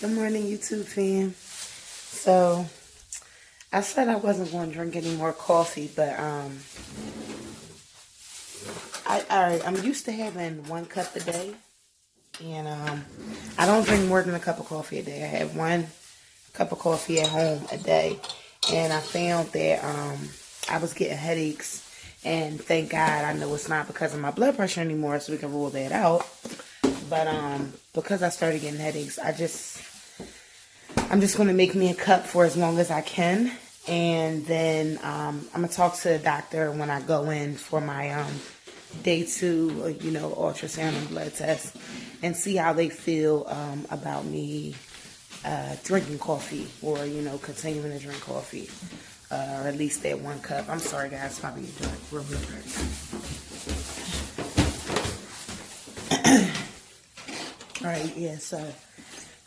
Good morning, YouTube fam. So, I said I wasn't going to drink any more coffee, but I'm used to having 1 cup a day, and I don't drink more than a cup of coffee a day. I have 1 cup of coffee at home a day, and I found that I was getting headaches, and thank God I know it's not because of my blood pressure anymore, so we can rule that out. But because I started getting headaches, I'm just going to make me a cup for as long as I can. And then I'm going to talk to the doctor when I go in for my day 2, ultrasound and blood test, and see how they feel about me drinking coffee, or, continuing to drink coffee, or at least that 1 cup. I'm sorry, guys, probably doing real quick. All right, yeah, so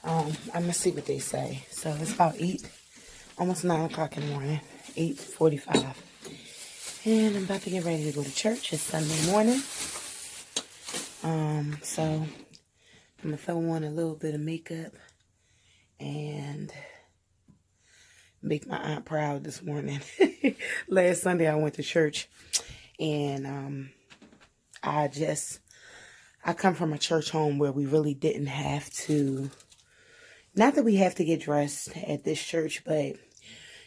I'm going to see what they say. So it's about almost 9 o'clock in the morning, 8:45. And I'm about to get ready to go to church. It's Sunday morning. So I'm going to throw on a little bit of makeup and make my aunt proud this morning. Last Sunday I went to church, and I come from a church home where we really didn't have to, not that we have to get dressed at this church, but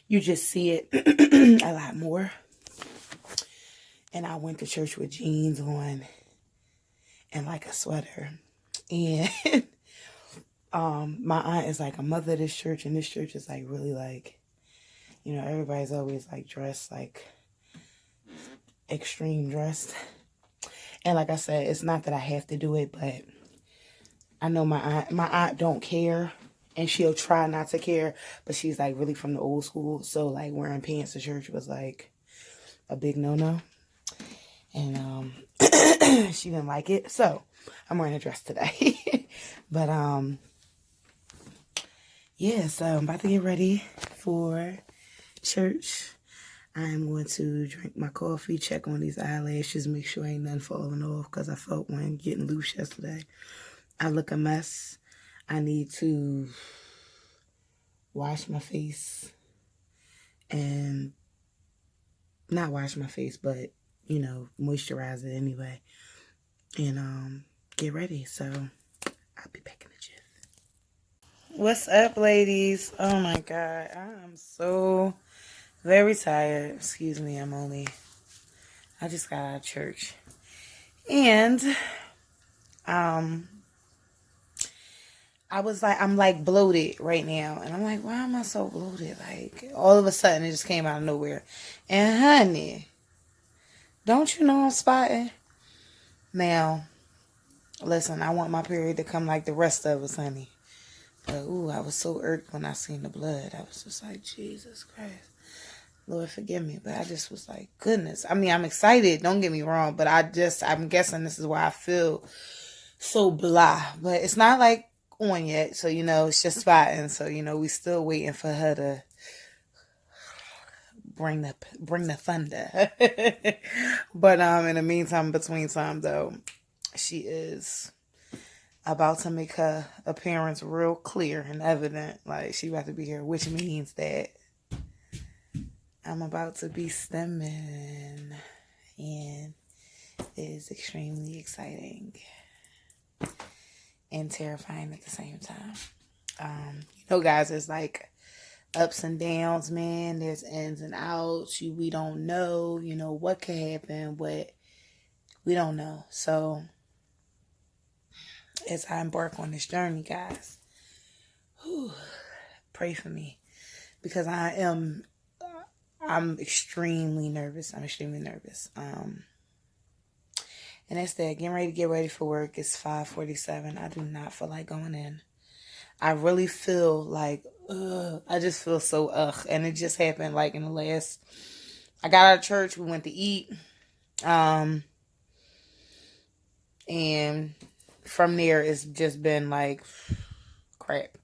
you just see it a lot more. And I went to church with jeans on and like a sweater. And my aunt is like a mother of this church, and this church is like really like, everybody's always like dressed like extreme dressed. And like I said, it's not that I have to do it, but I know my aunt don't care, and she'll try not to care, but she's like really from the old school. So like wearing pants to church was like a big no-no. And she didn't like it. So I'm wearing a dress today. But yeah, so I'm about to get ready for church. I'm going to drink my coffee, check on these eyelashes, make sure ain't nothing falling off, because I felt one getting loose yesterday. I look a mess. I need to wash my face, and not wash my face, but, moisturize it anyway, and get ready. So I'll be back in a jiff. What's up, ladies? Oh my God, I am so very tired. Excuse me, I just got out of church. And I'm like bloated right now. And I'm like, why am I so bloated? Like, all of a sudden it just came out of nowhere. And honey, don't you know I'm spotting? Now, listen, I want my period to come like the rest of us, honey. But I was so irked when I seen the blood. I was just like, Jesus Christ. Lord, forgive me. But I just was like, goodness. I mean, I'm excited. Don't get me wrong. But I'm guessing this is why I feel so blah. But it's not like on yet. So, it's just spotting. So, we still waiting for her to bring the thunder. But in the meantime, between time though, she is about to make her appearance real clear and evident. Like, she about to be here, which means that I'm about to be stemming, and it is extremely exciting and terrifying at the same time. Guys, it's like ups and downs, man. There's ins and outs. We don't know, what could happen, what we don't know. So as I embark on this journey, guys, pray for me, because I'm extremely nervous. And that's that. Get ready for work. It's 5:47. I do not feel like going in. I really feel like, I just feel so, and it just happened like in the last, I got out of church, we went to eat, and from there, it's just been like crap.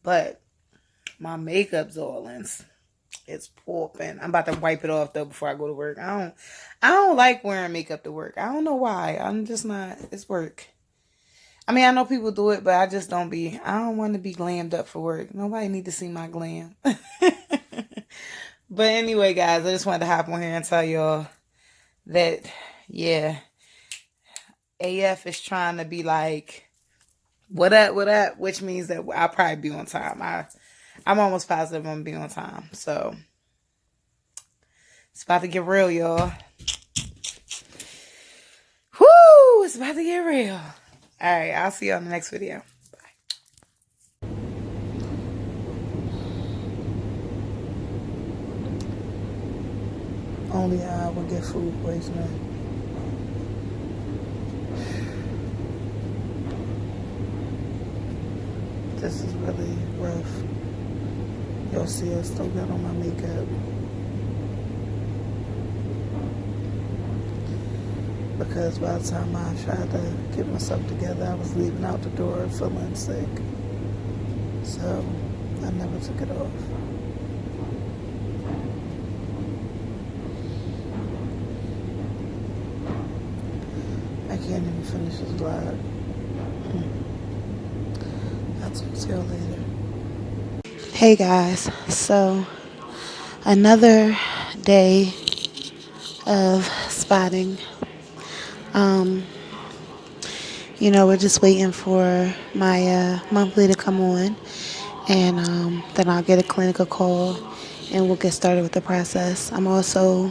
But my makeup's all in. It's popping. I'm about to wipe it off though before I go to work. I don't like wearing makeup to work. I don't know why. I'm just not. It's work. I mean, I know people do it, but I just don't be. I don't want to be glammed up for work. Nobody need to see my glam. But anyway, guys, I just wanted to hop on here and tell y'all that, yeah, AF is trying to be like, what up, which means that I'll probably be on time. I'm almost positive I'm going to be on time. So, it's about to get real, y'all. Whoo! It's about to get real. All right, I'll see you on the next video. Bye. Only I will get food poisoning. This is really rough. You'll see I still got on my makeup. Because by the time I tried to get myself together, I was leaving out the door feeling sick. So I never took it off. I can't even finish this vlog. I'll talk to y'all later. Hey guys, so another day of spotting. You know, we're just waiting for my monthly to come on, and then I'll get a clinical call and we'll get started with the process. I'm also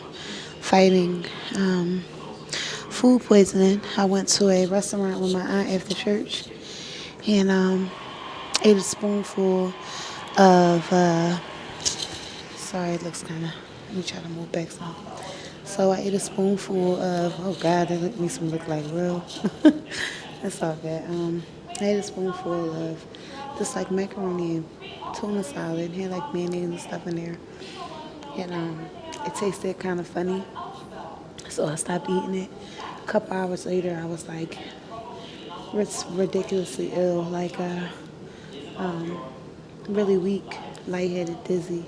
fighting food poisoning. I went to a restaurant with my aunt after church and ate a spoonful of sorry, it looks kind of, let me try to move back some. So I ate a spoonful of, oh God, that makes me look like real. That's all good. I ate a spoonful of just like macaroni and tuna salad. It had like mayonnaise and stuff in there. And it tasted kind of funny. So I stopped eating it. A couple hours later, I was like, it's ridiculously ill, like really weak, lightheaded, dizzy.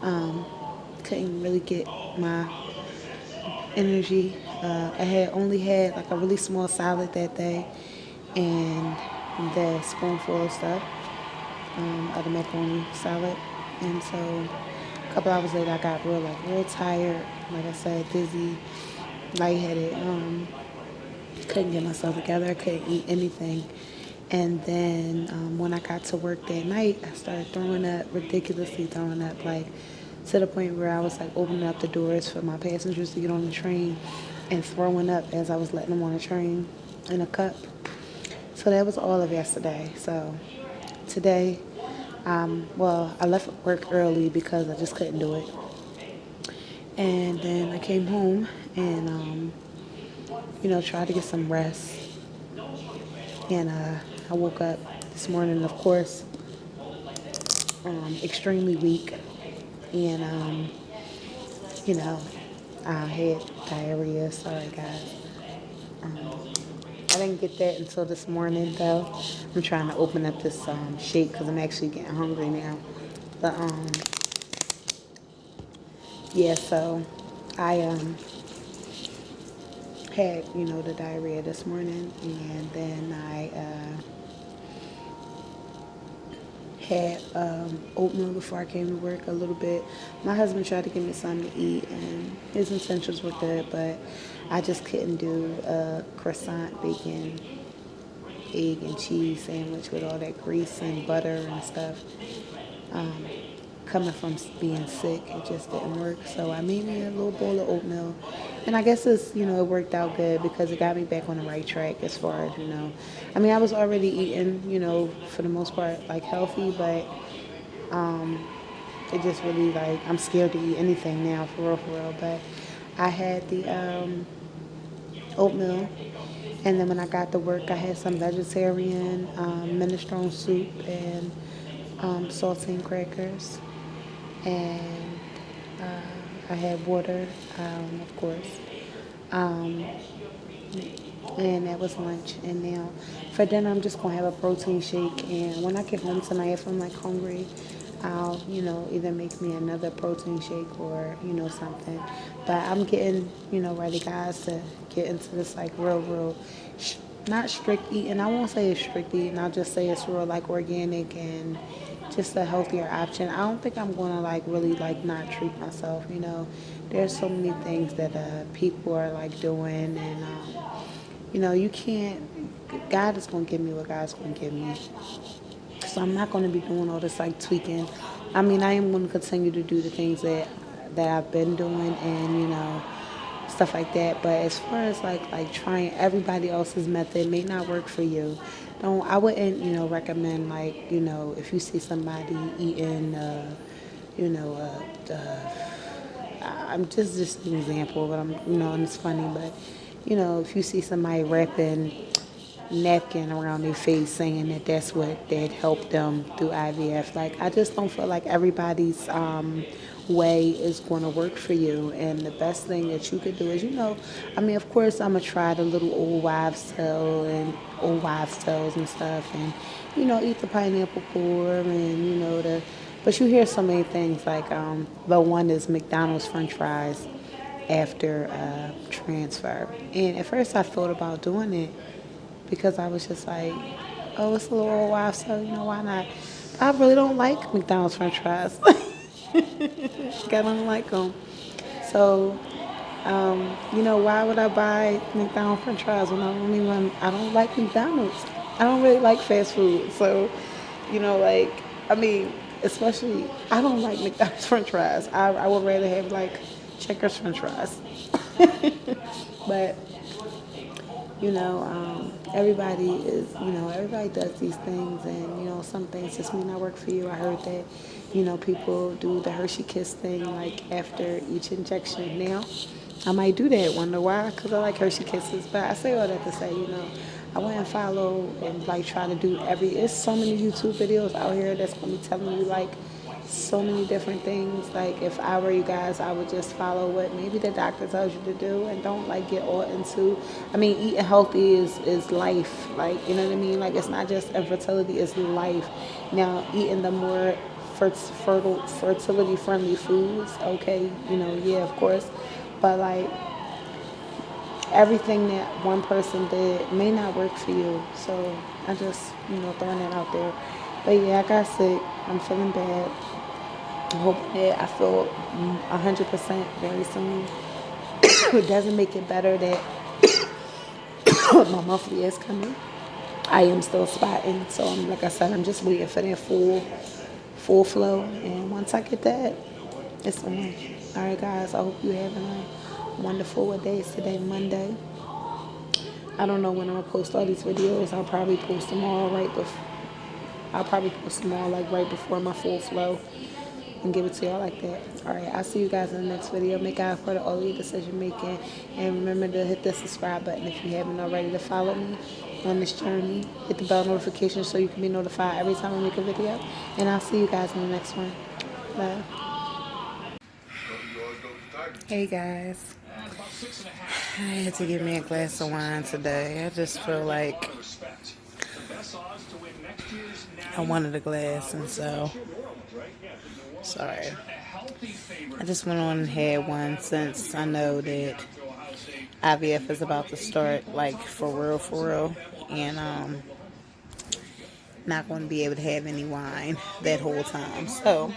Couldn't really get my energy. I had only had like a really small salad that day and the spoonful of stuff, of the macaroni salad. And so a couple hours later I got real tired, like I said, dizzy, lightheaded, couldn't get myself together, I couldn't eat anything. And then when I got to work that night, I started throwing up, ridiculously throwing up, like to the point where I was like opening up the doors for my passengers to get on the train and throwing up as I was letting them on the train in a cup. So that was all of yesterday. So today, well, I left work early because I just couldn't do it. And then I came home and, tried to get some rest. And I woke up this morning, of course, extremely weak. And, I had diarrhea. Sorry, guys. I didn't get that until this morning, though. I'm trying to open up this shake because I'm actually getting hungry now. But, yeah, so I had, the diarrhea this morning. And then I had oatmeal before I came to work a little bit. My husband tried to give me something to eat, and his intentions were good, but I just couldn't do a croissant, bacon, egg, and cheese sandwich with all that grease and butter and stuff. Coming from being sick, it just didn't work. So I made me a little bowl of oatmeal, and I guess it worked out good because it got me back on the right track as far as, I mean, I was already eating, for the most part, like healthy, but it just really, like, I'm scared to eat anything now, for real, but I had the oatmeal, and then when I got to work, I had some vegetarian minestrone soup and saltine crackers, and I had water, of course, and that was lunch. And now for dinner, I'm just gonna have a protein shake, and when I get home tonight, if I'm like hungry, I'll either make me another protein shake or something. But I'm getting ready, guys, to get into this like real not strict eating. I won't say it's strict eating. I'll just say it's real like organic and just a healthier option. I don't think I'm gonna like really like not treat myself. You know, there's so many things that people are like doing, and you know, you can't. God is gonna give me what God's gonna give me. So I'm not gonna be doing all this like tweaking. I mean, I am gonna continue to do the things that I've been doing, and you know, stuff like that. But as far as like trying everybody else's method may not work for you. Don't I wouldn't recommend like if you see somebody eating you know I'm just an example, but I'm and it's funny, but if you see somebody wrapping napkin around their face saying that that's what that helped them through IVF. Like I just don't feel like everybody's way is going to work for you. And the best thing that you could do is, I mean, of course, I'm gonna try the little old wives tales and stuff, and eat the pineapple core and the. But you hear so many things like the one is McDonald's French fries after transfer. And at first I thought about doing it because I was just like, oh, it's a little old wife, so why not? I really don't like McDonald's French fries. I don't like them. So, why would I buy McDonald's French fries when I don't like McDonald's. I don't really like fast food. So, like, I mean, especially, I don't like McDonald's French fries. I would rather have like Checkers French fries. But everybody is, everybody does these things, and some things just may not work for you. I heard that, people do the Hershey Kiss thing like after each injection. Now, I might do that. Wonder why? Because I like Hershey Kisses. But I say all that to say, I wouldn't follow and like try to do It's so many YouTube videos out here that's gonna be telling you like so many different things. Like if I were you guys, I would just follow what maybe the doctor tells you to do, and don't like get all into. I mean, eating healthy is life. Like, you know what I mean? Like, it's not just infertility, it's life. Now, eating the more fertility friendly foods, okay, yeah, of course, but like everything that one person did may not work for you. So I just throwing that out there. But yeah, I got sick. I'm feeling bad. I hope that I feel 100% very soon. It doesn't make it better that my monthly is coming. I am still spotting, so like I said, I'm just waiting for that full flow. And once I get that, it's on. All right, guys. I hope you're having a wonderful. What day is today? Monday. I don't know when I'm gonna post all these videos. I'll probably post them all like right before my full flow, and give it to y'all like that. Alright, I'll see you guys in the next video. Make God for all your decision making, and remember to hit the subscribe button if you haven't already, to follow me on this journey. Hit the bell notification so you can be notified every time I make a video, and I'll see you guys in the next one. Bye. Hey guys, I had to get me a glass of wine today. I just feel like I wanted a glass, and so sorry. I just went on and had one since I know that IVF is about to start, like for real, and not going to be able to have any wine that whole time. So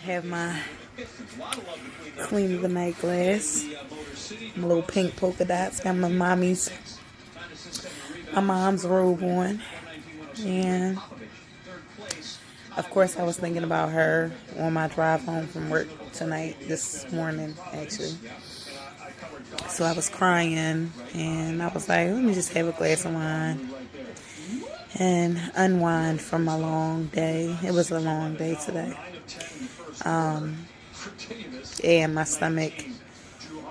have my clean of the night glass, my little pink polka dots, got my mom's robe on, and of course I was thinking about her on my drive home from work this morning actually. So I was crying, and I was like, let me just have a glass of wine and unwind from my long day. It was a long day today. And my stomach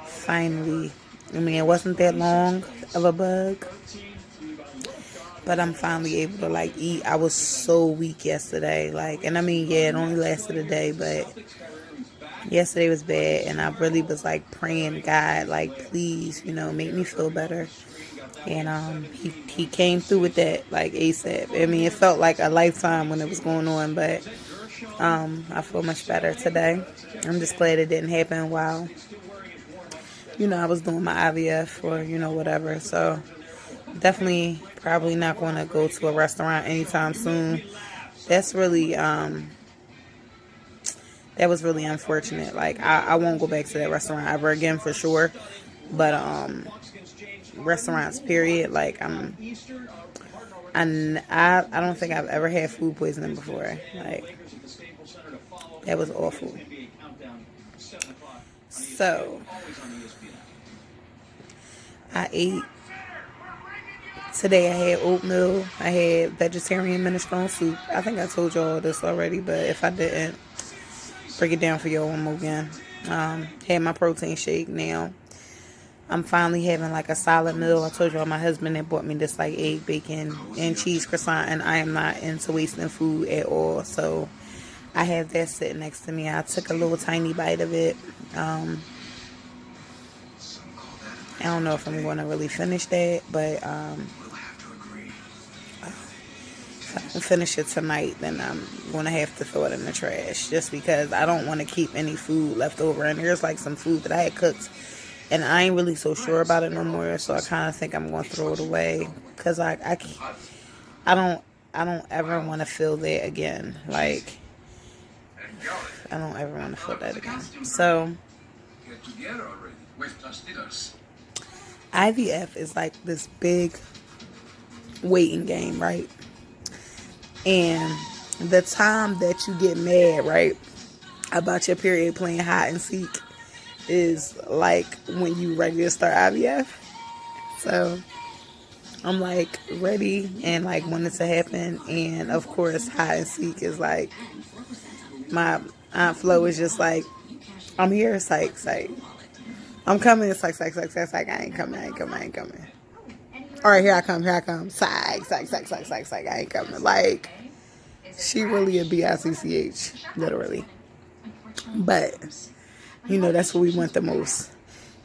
finally, it wasn't that long of a bug, but I'm finally able to like eat. I was so weak yesterday, it only lasted a day, but yesterday was bad, and I really was like praying, God, like, please, make me feel better. And he came through with that like ASAP. It felt like a lifetime when it was going on, but I feel much better today. I'm just glad it didn't happen while, I was doing my IVF or, whatever. So definitely probably not going to go to a restaurant anytime soon. That's really, that was really unfortunate. Like, I won't go back to that restaurant ever again for sure. But, restaurants, period, like, I don't think I've ever had food poisoning before. Like, that was awful. So, I ate. Today I had oatmeal. I had vegetarian minestrone soup. I think I told y'all this already, but if I didn't, break it down for y'all one more again. Had my protein shake now. I'm finally having like a solid meal. I told y'all my husband had bought me this like egg, bacon, and cheese croissant, and I am not into wasting food at all. So I have that sitting next to me. I took a little tiny bite of it. I don't know if I'm going to really finish that, but if I finish it tonight, then I'm going to have to throw it in the trash just because I don't want to keep any food left over. And there's like some food that I had cooked and I ain't really so sure about it no more. So I kind of think I'm going to throw it away because I don't ever want to feel that again. Like, I don't ever want to feel that again. So IVF is like this big waiting game, right? And the time that you get mad, right, about your period playing hide and seek is like when you ready to start IVF. So I'm like ready and like wanting to happen. And of course, hide and seek is like my Aunt Flo is just like, I'm here, psych. I'm coming, psych. I ain't coming. All right, here I come. Psych. I ain't coming. Like, she really a BICCH, literally. But, that's what we want the most.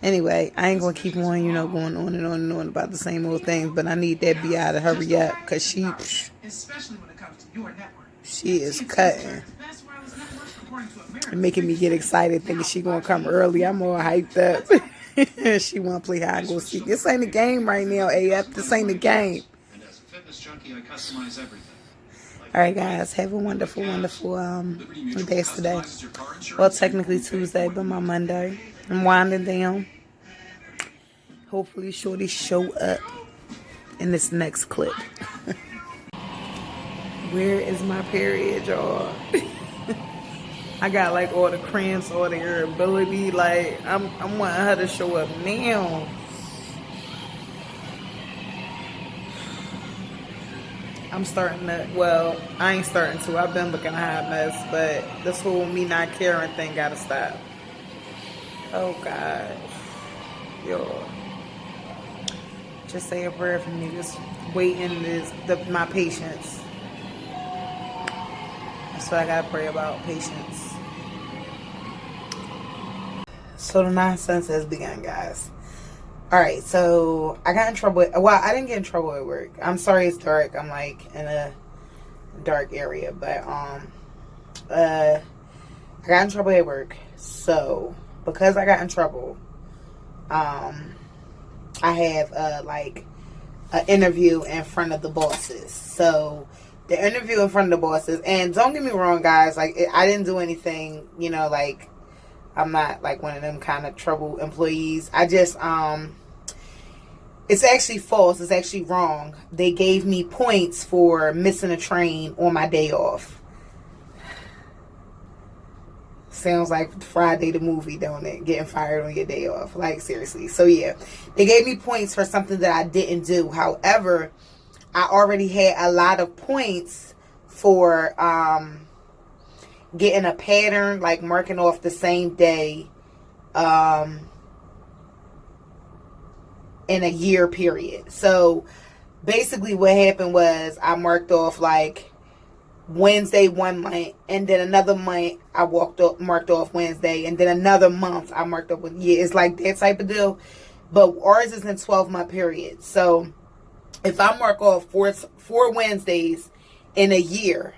Anyway, I ain't going to keep on, going on and on about the same old things. But I need that BI to hurry up because she is cutting. And making me get excited thinking she going to come early. I'm all hyped up. She want to play hide and go seek. This ain't a game right now, AF. This ain't a game. Alright, guys. Have a wonderful day today. Well, technically Tuesday, but my Monday. I'm winding down. Hopefully Shorty show up in this next clip. Where is my period, y'all? I got like all the cramps, all the irritability. Like I'm wanting her to show up now. I'm starting to. Well, I ain't starting to. I've been looking a hot mess, but this whole me not caring thing gotta stop. Oh God, y'all. Just say a prayer for me. Just waiting my patience. That's what I gotta pray about, patience. So the nonsense has begun, guys. Alright, so I got in trouble. Well, I didn't get in trouble at work. I'm sorry it's dark. I'm like in a dark area. But I got in trouble at work. So because I got in trouble, I have like an interview in front of the bosses. So the interview in front of the bosses, and don't get me wrong, guys, like I didn't do anything, like I'm not like one of them kind of trouble employees. I just it's actually false. It's actually wrong. They gave me points for missing a train on my day off. Sounds like Friday the movie, don't it? Getting fired on your day off. Like, seriously. So yeah, they gave me points for something that I didn't do. However, I already had a lot of points for getting a pattern, like marking off the same day in a year period. So basically what happened was I marked off like Wednesday 1 month, and then another month I marked off Wednesday, and then another month I marked up with, yeah, it's like that type of deal. But ours is in 12-month periods. So if I mark off four Wednesdays in a year,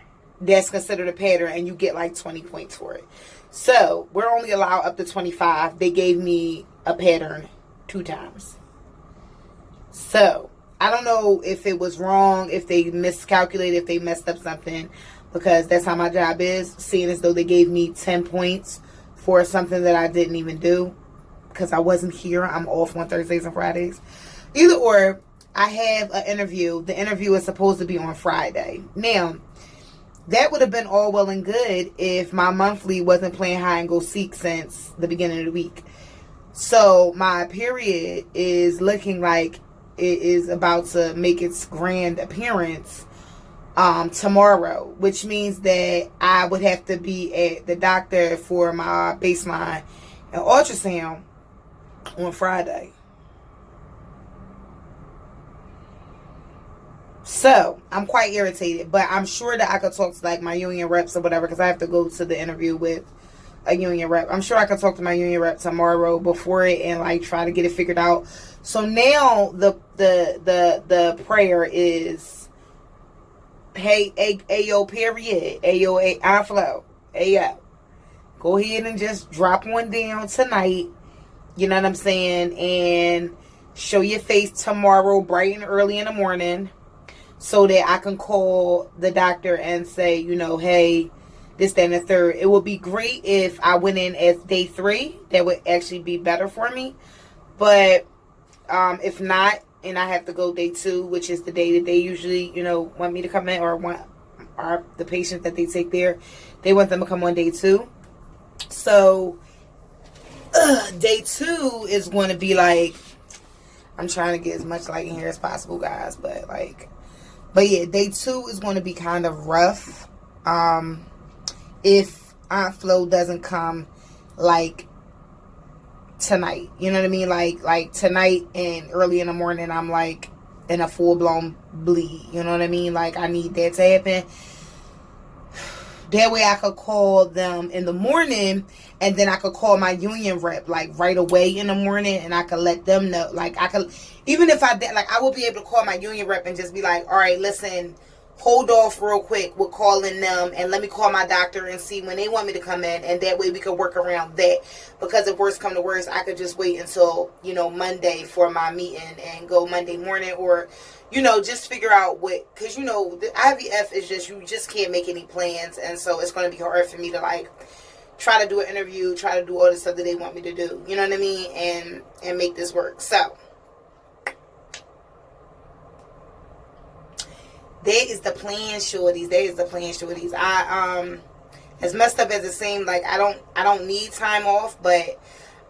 that's considered a pattern, and you get like 20 points for it. So we're only allowed up to 25. They gave me a pattern 2 times. So I don't know if it was wrong, if they miscalculated, if they messed up something, because that's how my job is, seeing as though they gave me 10 points for something that I didn't even do because I wasn't here. I'm off on Thursdays and Fridays. Either or, I have an interview. The interview is supposed to be on Friday. Now, that would have been all well and good if my monthly wasn't playing hide and go seek since the beginning of the week. So my period is looking like it is about to make its grand appearance tomorrow, which means that I would have to be at the doctor for my baseline and ultrasound on Friday. So I'm quite irritated, but I'm sure that I could talk to like my union reps or whatever, because I have to go to the interview with a union rep. I'm sure I could talk to my union rep tomorrow before it and like try to get it figured out. So now the prayer is, hey, ayo, period, ayo, flow, ayo. Go ahead and just drop one down tonight. You know what I'm saying? And show your face tomorrow bright and early in the morning, so that I can call the doctor and say, you know, hey, this, that, and the third. It would be great if I went in as day 3. That would actually be better for me. But if not, and I have to go day 2, which is the day that they usually, you know, want me to come in, or want the patient that they take there, they want them to come on day 2. So day 2 is going to be like, I'm trying to get as much light in here as possible, guys, but yeah, day 2 is going to be kind of rough. If Aunt Flo doesn't come like tonight, you know what I mean? Like tonight and early in the morning, I'm like in a full blown bleed. You know what I mean? Like I need that to happen. That way I could call them in the morning, and then I could call my union rep like right away in the morning, and I could let them know. Like I could, even if I did, like I would be able to call my union rep and just be like, all right, listen, hold off real quick with calling them, and let me call my doctor and see when they want me to come in, and that way we could work around that. Because if worst come to worst, I could just wait until, you know, Monday for my meeting and go Monday morning, or, you know, just figure out what, because, you know, the IVF is just, you just can't make any plans, and so it's going to be hard for me to, like, try to do an interview, try to do all the stuff that they want me to do, you know what I mean, and make this work. So that is the plan, shorties. That is the plan, shorties. I as messed up as it seemed, like I don't need time off, but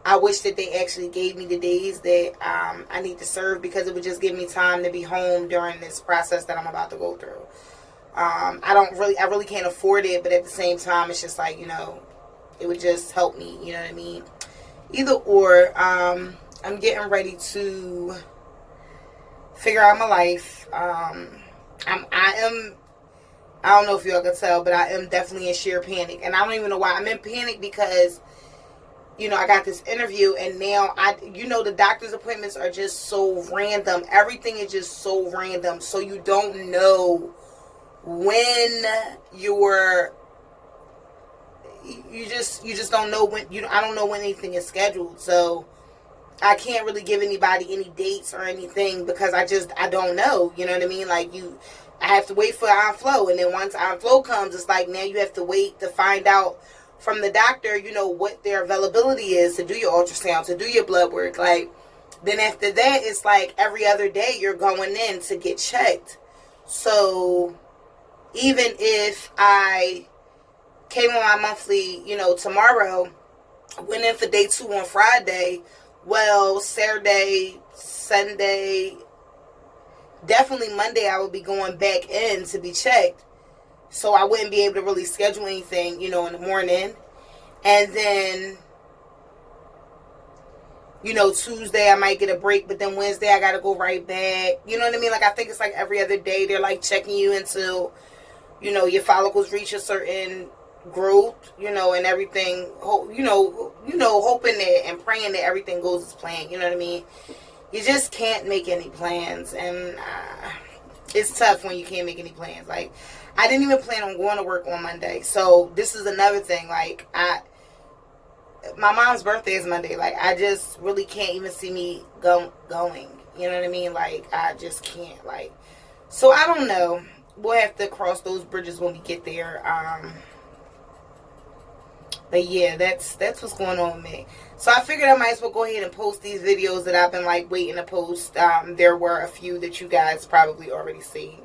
I wish that they actually gave me the days that I need to serve, because it would just give me time to be home during this process that I'm about to go through. I really can't afford it, but at the same time, it's just like, you know, it would just help me, you know what I mean? Either or, I'm getting ready to figure out my life. I don't know if y'all can tell, but I am definitely in sheer panic. And I don't even know why. I'm in panic because, you know, I got this interview, and now the doctor's appointments are just so random. Everything is just so random. So you don't know when you just don't know when, I don't know when anything is scheduled. So I can't really give anybody any dates or anything, because I don't know, you know what I mean? Like I have to wait for Aunt Flo, and then once Aunt Flo comes, it's like now you have to wait to find out from the doctor, you know, what their availability is to do your ultrasound, to do your blood work. Like, then after that, it's like every other day you're going in to get checked. So even if I came on my monthly, you know, tomorrow, went in for day 2 on Friday, well, Saturday, Sunday, definitely Monday, I would be going back in to be checked. So I wouldn't be able to really schedule anything, you know, in the morning. And then, you know, Tuesday I might get a break, but then Wednesday I got to go right back. You know what I mean? Like, I think it's like every other day they're like checking you until, you know, your follicles reach a certain growth, you know, and everything, hoping that and praying that everything goes as planned. You know what I mean? You just can't make any plans, and it's tough when you can't make any plans. Like, I didn't even plan on going to work on Monday. So this is another thing. Like, my mom's birthday is Monday. Like, I just really can't even see me going. You know what I mean? Like, I just can't. Like, so I don't know. We'll have to cross those bridges when we get there. But yeah, that's what's going on with me. So I figured I might as well go ahead and post these videos that I've been like waiting to post. There were a few that you guys probably already seen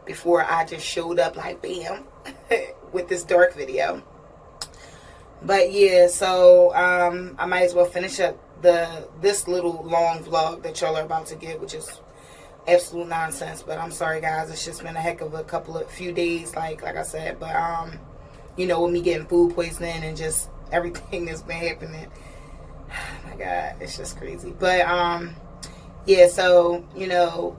before I just showed up like bam with this dark video. But yeah, so I might as well finish up this little long vlog that y'all are about to get, which is absolute nonsense. But I'm sorry guys, it's just been a heck of a few days, like I said. But you know, with me getting food poisoning and just everything that's been happening, oh my god, it's just crazy. But yeah, so you know,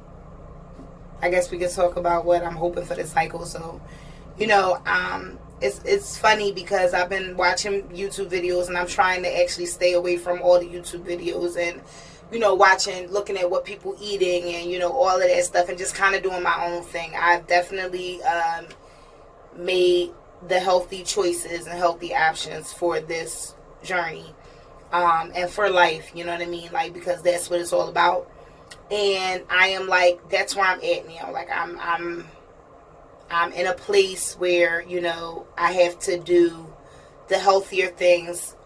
I guess we can talk about what I'm hoping for this cycle. So you know, it's funny because I've been watching YouTube videos and I'm trying to actually stay away from all the YouTube videos and, you know, looking at what people eating and, you know, all of that stuff and just kind of doing my own thing. I've definitely made the healthy choices and healthy options for this journey and for life, you know what I mean? Like, because that's what it's all about. And I am like, that's where I'm at now. Like, I'm in a place where, you know, I have to do the healthier things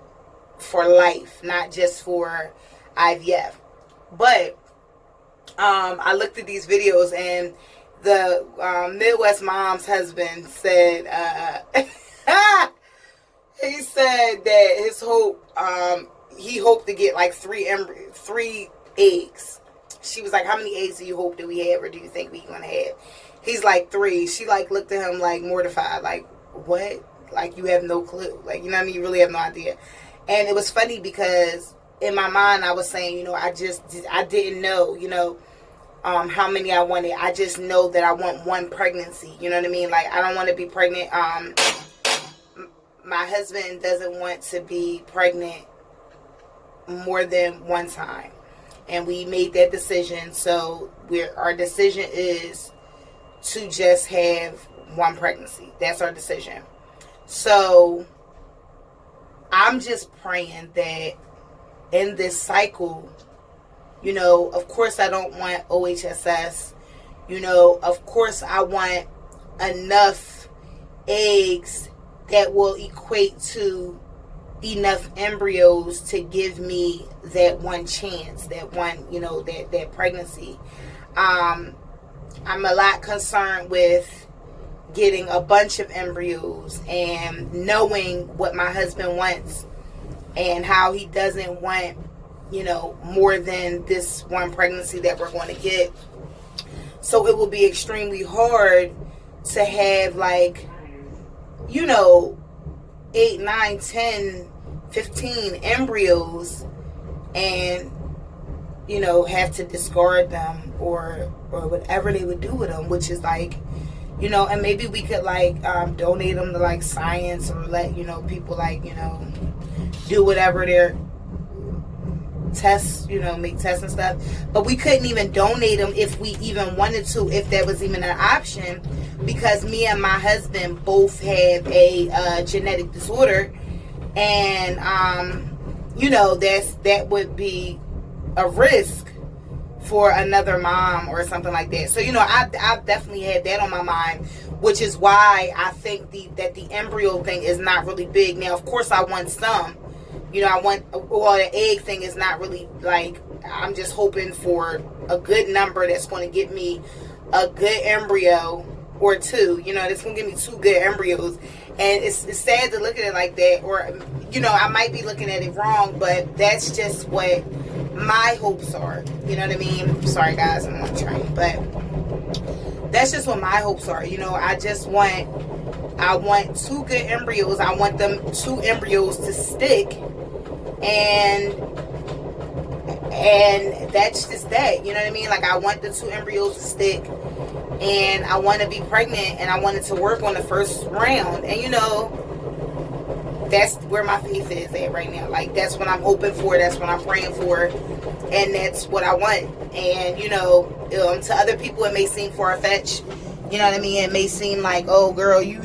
for life, not just for IVF. But I looked at these videos and the Midwest Mom's husband said, he said that his hope, he hoped to get like 3 eggs. She was like, how many eggs do you hope that we have or do you think we're going to have? He's like 3. She like looked at him like mortified, like, what? Like, you have no clue. Like, you know what I mean? You really have no idea. And it was funny because in my mind I was saying, you know, I didn't know, you know, how many I wanted. I just know that I want one pregnancy. You know what I mean? Like, I don't want to be pregnant. My husband doesn't want to be pregnant more than one time. And we made that decision. So our decision is to just have one pregnancy. That's our decision. So I'm just praying that in this cycle, you know, of course I don't want OHSS. You know, of course I want enough eggs that will equate to enough embryos to give me that one chance, that one, you know, that pregnancy. I'm a lot concerned with getting a bunch of embryos and knowing what my husband wants and how he doesn't want, you know, more than this one pregnancy that we're going to get. So it will be extremely hard to have, like, you know, 8, 9, 10, 15 embryos and, you know, have to discard them or whatever they would do with them, which is like, you know, and maybe we could like donate them to like science or let, you know, people like, you know, do whatever their tests, you know, make tests and stuff. But we couldn't even donate them if we even wanted to, if that was even an option, because me and my husband both have a genetic disorder, and you know, that would be a risk for another mom or something like that. So, you know, I've definitely had that on my mind, which is why I think that the embryo thing is not really big. Now, of course, I want some. You know, the egg thing is not really, like, I'm just hoping for a good number that's going to get me a good embryo or 2. You know, that's going to give me 2 good embryos. And it's sad to look at it like that. Or, you know, I might be looking at it wrong, but that's just what my hopes are. You know what I mean? Sorry, guys, I'm on a train. But that's just what my hopes are. You know, I want 2 good embryos. I want them 2 embryos to stick. And that's just that. You know what I mean? Like, I want the 2 embryos to stick. And I want to be pregnant. And I wanted to work on the first round. And, you know, that's where my faith is at right now. Like, that's what I'm hoping for. That's what I'm praying for. And that's what I want. And, you know, to other people it may seem far-fetched. You know what I mean? It may seem like, oh girl, you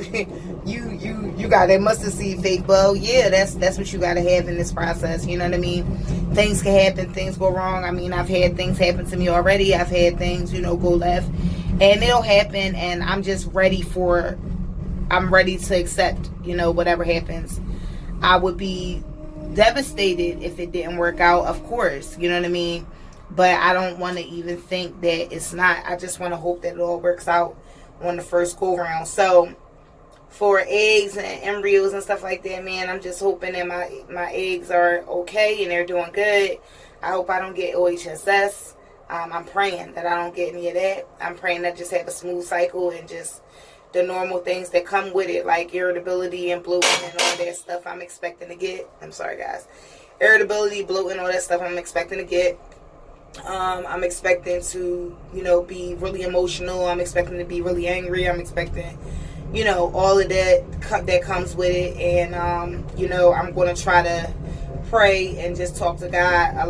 you got that mustard seed faith, but yeah, that's what you gotta have in this process. You know what I mean? Things can happen, things go wrong. I mean, I've had things happen to me already. I've had things, go left, and it'll happen. And I'm just I'm ready to accept, whatever happens. I would be devastated if it didn't work out, of course. You know what I mean? But I don't want to even think that it's not. I just want to hope that it all works out on the first go round. So for eggs and embryos and stuff like that, man, I'm just hoping that my eggs are okay and they're doing good. I hope I don't get OHSS. I'm praying that I don't get any of that. I'm praying that I just have a smooth cycle and just the normal things that come with it, like irritability and bloating and all that stuff I'm expecting to get. I'm sorry, guys. Irritability, bloating, all that stuff I'm expecting to get. I'm expecting to, be really emotional. I'm expecting to be really angry. I'm expecting, all of that comes with it. And, I'm going to try to pray and just talk to God a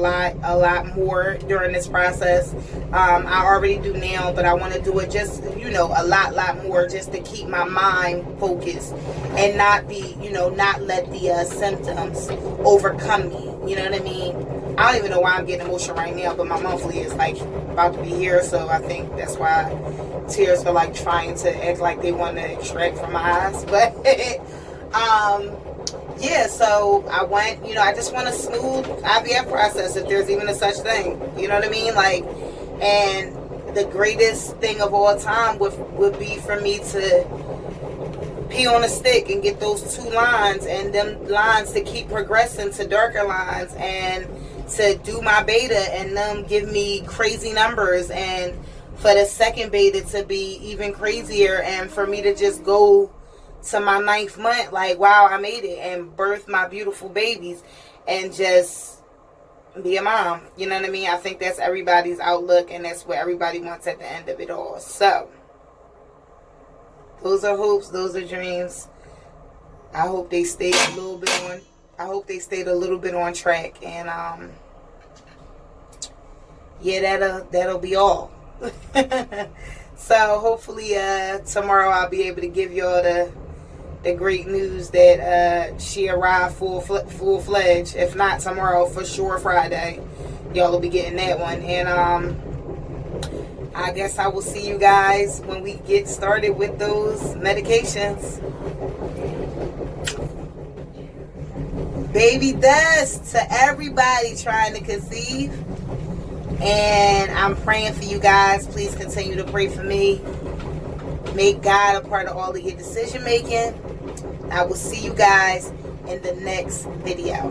lot more during this process. I already do now, but I want to do it just, a lot more, just to keep my mind focused and not be, not let the symptoms overcome me. You know what I mean? I don't even know why I'm getting emotional right now, but my monthly is like about to be here, so I think that's why tears are like trying to act like they want to extract from my eyes. But yeah, so I want, I just want a smooth IVF process, if there's even a such thing. You know what I mean? Like, and the greatest thing of all time would be for me to pee on a stick and get those 2 lines, and them lines to keep progressing to darker lines, and to do my beta and them give me crazy numbers, and for the second beta to be even crazier, and for me to just go to my 9th month, like, wow, I made it, and birth my beautiful babies and just be a mom. You know what I mean? I think that's everybody's outlook, and that's what everybody wants at the end of it all. So those are hopes, those are dreams. I hope they stayed a little bit on track, and yeah, that'll be all. So hopefully tomorrow I'll be able to give y'all the great news that she arrived full-fledged. If not tomorrow, for sure Friday, y'all will be getting that one. And I guess I will see you guys when we get started with those medications. Baby dust to everybody trying to conceive. And I'm praying for you guys. Please continue to pray for me. Make God a part of all of your decision making. I will see you guys in the next video.